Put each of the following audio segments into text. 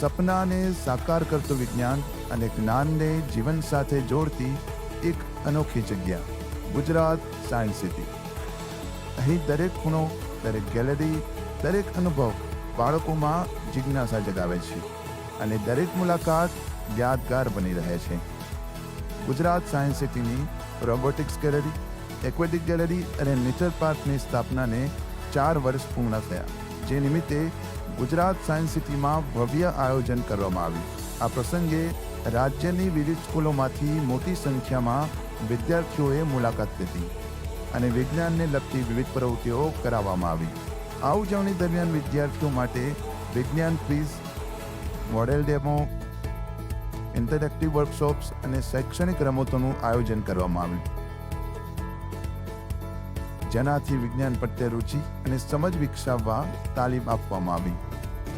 સપનાને સાકાર કરતું વિજ્ઞાન અને જ્ઞાનને જીવન સાથે જોડતી એક અનોખી જગ્યા, ગુજરાત સાયન્સ સિટી. અહીં દરેક ખૂણો, દરેક ગેલેરી, દરેક અનુભવ બાળકોમાં જિજ્ઞાસા જગાવે છે અને દરેક મુલાકાત યાદગાર બની રહે છે. ગુજરાત સાયન્સ સિટીની રોબોટિક્સ ગેલેરી, એક્વેટિક ગેલેરી અને નેચર પાર્કની સ્થાપનાને 4 વર્ષ પૂર્ણ થયા, જે નિમિત્તે ગુજરાત સાયન્સ સિટીમાં ભવ્ય આયોજન કરવામાં આવ્યું. આ પ્રસંગે રાજ્યની વિવિધ સ્કૂલોમાંથી મોટી સંખ્યામાં વિદ્યાર્થીઓએ મુલાકાત લીધી અને વિજ્ઞાનને લગતી વિવિધ પ્રવૃત્તિઓ કરાવવામાં આવી. આ ઉજવણી દરમિયાન વિદ્યાર્થીઓ માટે વિજ્ઞાન quiz, model demo, interactive workshops અને શૈક્ષણિક રમતોનું આયોજન કરવામાં આવ્યું, જેનાથી વિજ્ઞાન પ્રત્યે રુચિ અને સમજ વિકસાવવા તાલીમ આપવામાં આવી.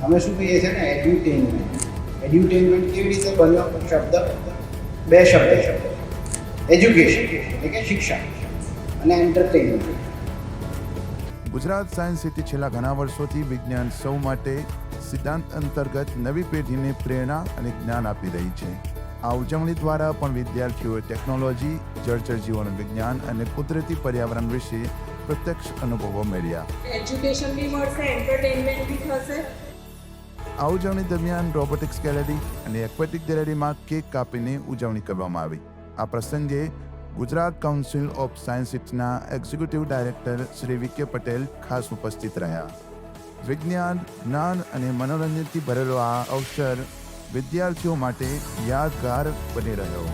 અમે શું કહીએ છીએ ને, એડ્યુટેનમેન્ટ. એડ્યુટેનમેન્ટ કેવી રીતે બન્યો? બે શબ્દ, એજ્યુકેશન એટલે કે શિક્ષણ અને એન્ટરટેનમેન્ટ. ગુજરાત સાયન્સ સિટી છેલ્લા ઘણા વર્ષોથી વિજ્ઞાન સૌ માટે સિદ્ધાંત અંતર્ગત નવી પેઢીને પ્રેરણા અને જ્ઞાન આપી રહી છે. આ ઉજવણી દ્વારા પણ વિદ્યાર્થીઓએ ટેકનોલોજી, જળચર જીવન વિજ્ઞાન અને કુદરતી પર્યાવરણ વિશે પ્રત્યક્ષ અનુભવો મેળવ્યા. એજ્યુકેશન બી મળશે, એન્ટરટેનમેન્ટ બી થશે. આ ઉજવણી દરમિયાન રોબોટિક્સ ગેલેરી અને એક્વેટિક ગેલેરીમાં કેક કાપીને ઉજવણી કરવામાં આવી. આ પ્રસંગે ગુજરાત કાઉન્સિલ ઓફ સાયન્સ સિટીના એક્ઝિક્યુટિવ ડાયરેક્ટર શ્રી વિકે પટેલ ખાસ ઉપસ્થિત રહ્યા. વિજ્ઞાન, જ્ઞાન અને મનોરંજનથી ભરેલો આ અવસર વિદ્યાર્થીઓ માટે યાદગાર બની રહ્યો.